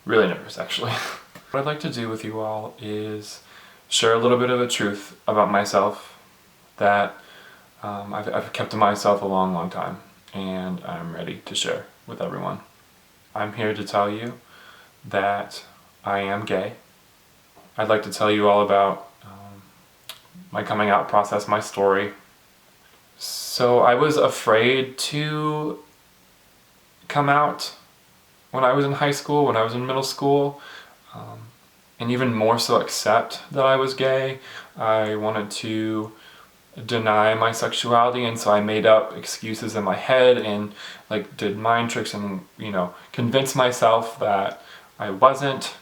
Really nervous, actually. What I'd like to do with you all is share a little bit of the truth about myself that I've kept to myself a long time, and I'm ready to share with everyone. I'm here to tell you that I am gay. I'd like to tell you all about my coming out process, my story. So I was afraid to come out when I was in high school, when I was in middle school, and even more so accept that I was gay. I wanted to deny my sexuality, and so I made up excuses in my head and like did mind tricks and convinced myself that I wasn't,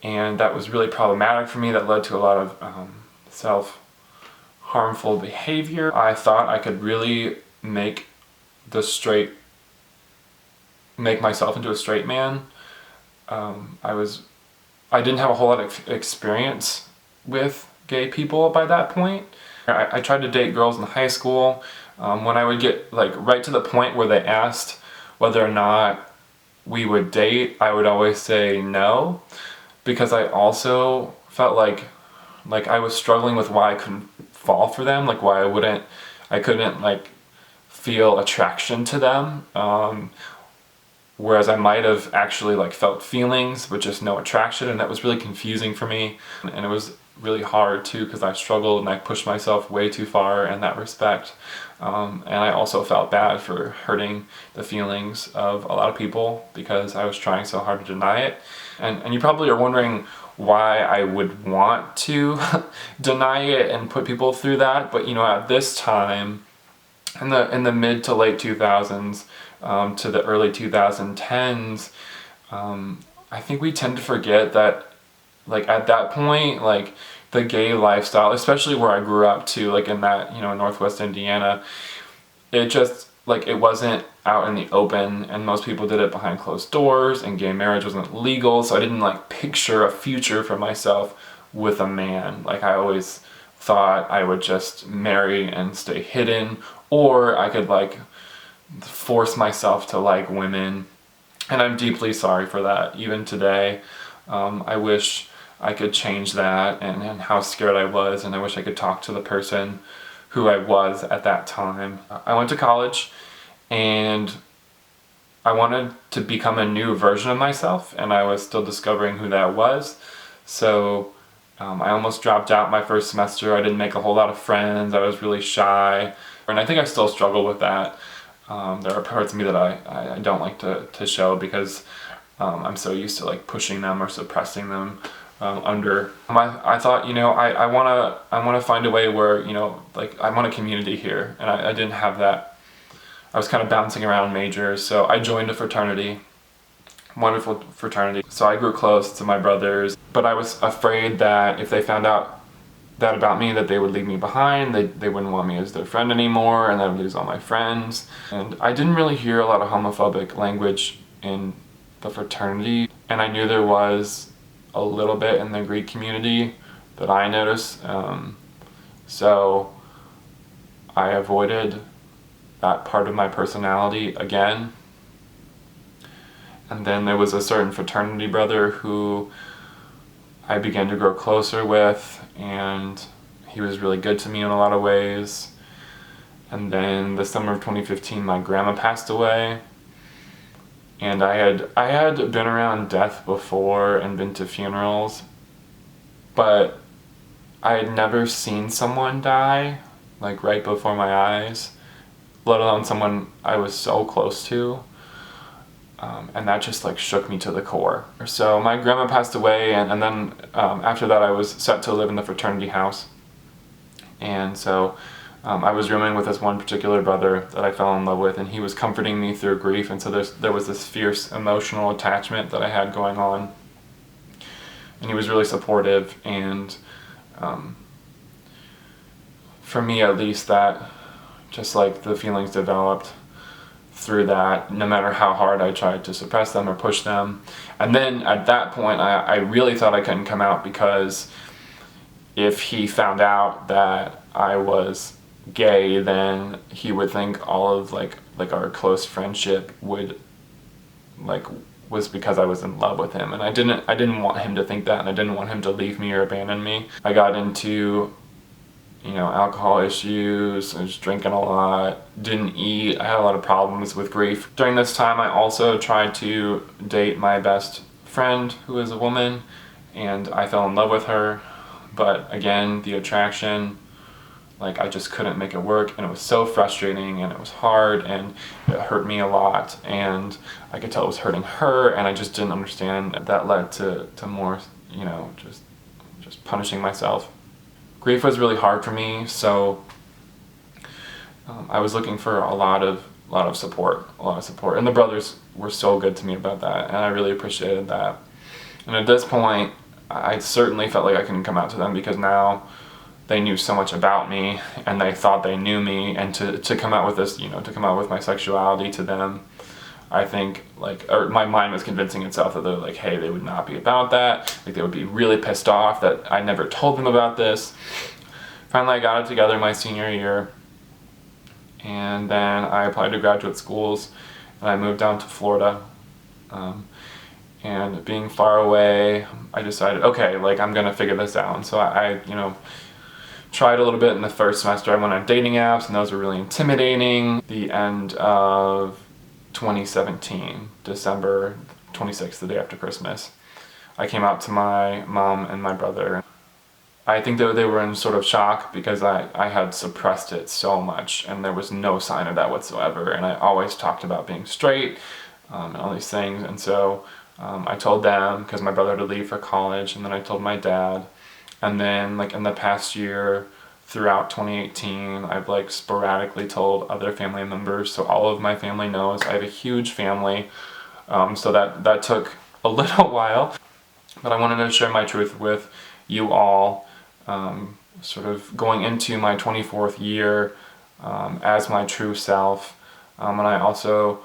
and that was really problematic for me. That led to a lot of self-harmful behavior. I thought I could really make myself into a straight man. I didn't have a whole lot of experience with gay people by that point. I tried to date girls in high school. When I would get right to the point where they asked whether or not we would date, I would always say no, because I also felt like I was struggling with why I couldn't fall for them, why I couldn't feel attraction to them. Whereas I might have actually felt feelings but just no attraction, and that was really confusing for me, and it was really hard too because I struggled and I pushed myself way too far in that respect, and I also felt bad for hurting the feelings of a lot of people because I was trying so hard to deny it. And you probably are wondering why I would want to deny it and put people through that, but at this time in the mid to late 2000s to the early 2010s, I think we tend to forget that at that point, the gay lifestyle, especially where I grew up too, in that Northwest Indiana, it just it wasn't out in the open, and most people did it behind closed doors, and gay marriage wasn't legal, so I didn't picture a future for myself with a man. I always thought I would just marry and stay hidden, or I could force myself to like women, and I'm deeply sorry for that even today. I wish I could change that and how scared I was, and I wish I could talk to the person who I was at that time. I went to college and I wanted to become a new version of myself, and I was still discovering who that was. So I almost dropped out my first semester. I didn't make a whole lot of friends. I was really shy, and I think I still struggle with that. There are parts of me that I don't like to show because I'm so used to pushing them or suppressing them under. I thought, I want to find a way where, I want a community here, and I didn't have that. I was kind of bouncing around majors, so I joined a fraternity, wonderful fraternity. So I grew close to my brothers, but I was afraid that if they found out that about me, that they would leave me behind, they wouldn't want me as their friend anymore, and I would lose all my friends. And I didn't really hear a lot of homophobic language in the fraternity, and I knew there was a little bit in the Greek community that I noticed, so I avoided that part of my personality again. And then there was a certain fraternity brother who I began to grow closer with, and he was really good to me in a lot of ways. And then the summer of 2015, my grandma passed away, and I had been around death before and been to funerals, but I had never seen someone die right before my eyes, let alone someone I was so close to. And that just shook me to the core. So my grandma passed away, and then after that I was set to live in the fraternity house. And so I was rooming with this one particular brother that I fell in love with, and he was comforting me through grief, and so there was this fierce emotional attachment that I had going on. And he was really supportive, and for me at least, that just the feelings developed through that, no matter how hard I tried to suppress them or push them. And then at that point I really thought I couldn't come out, because if he found out that I was gay, then he would think all of our close friendship would was because I was in love with him, and I didn't want him to think that, and I didn't want him to leave me or abandon me. I got into, you know, alcohol issues. I was drinking a lot, didn't eat. I had a lot of problems with grief. During this time, I also tried to date my best friend, who is a woman, and I fell in love with her. But again, the attraction, like, I just couldn't make it work, and it was so frustrating, and it was hard, and it hurt me a lot, and I could tell it was hurting her, and I just didn't understand. That led to more, you know, just punishing myself. Grief was really hard for me, so I was looking for a lot of support, and the brothers were so good to me about that, and I really appreciated that. And at this point, I certainly felt like I couldn't come out to them, because now they knew so much about me, and they thought they knew me, and to come out with this, you know, to come out with my sexuality to them, I think, like, or my mind was convincing itself that they're like, hey, they would not be about that. Like, they would be really pissed off that I never told them about this. Finally, I got it together my senior year, and then I applied to graduate schools, and I moved down to Florida. And being far away, I decided, okay, like, I'm gonna figure this out. And so I you know, tried a little bit in the first semester. I went on dating apps, and those were really intimidating. The end of 2017, December 26th, the day after Christmas, I came out to my mom and my brother. I think that they were in sort of shock, because I had suppressed it so much, and there was no sign of that whatsoever. And I always talked about being straight, and all these things. And so I told them, because my brother had to leave for college, and then I told my dad. And then, like, in the past year, throughout 2018, I've, like, sporadically told other family members, so all of my family knows. I have a huge family, so that took a little while, but I wanted to share my truth with you all, sort of going into my 24th year as my true self. And I also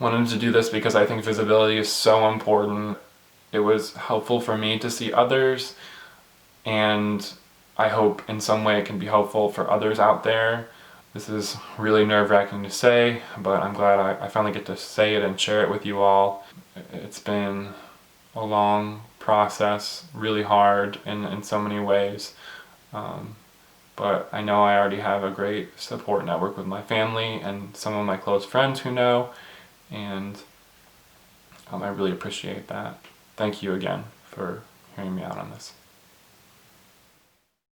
wanted to do this because I think visibility is so important. It was helpful for me to see others, and I hope in some way it can be helpful for others out there. This is really nerve-wracking to say, but I'm glad I finally get to say it and share it with you all. It's been a long process, really hard in so many ways, but I know I already have a great support network with my family and some of my close friends who know, and I really appreciate that. Thank you again for hearing me out on this.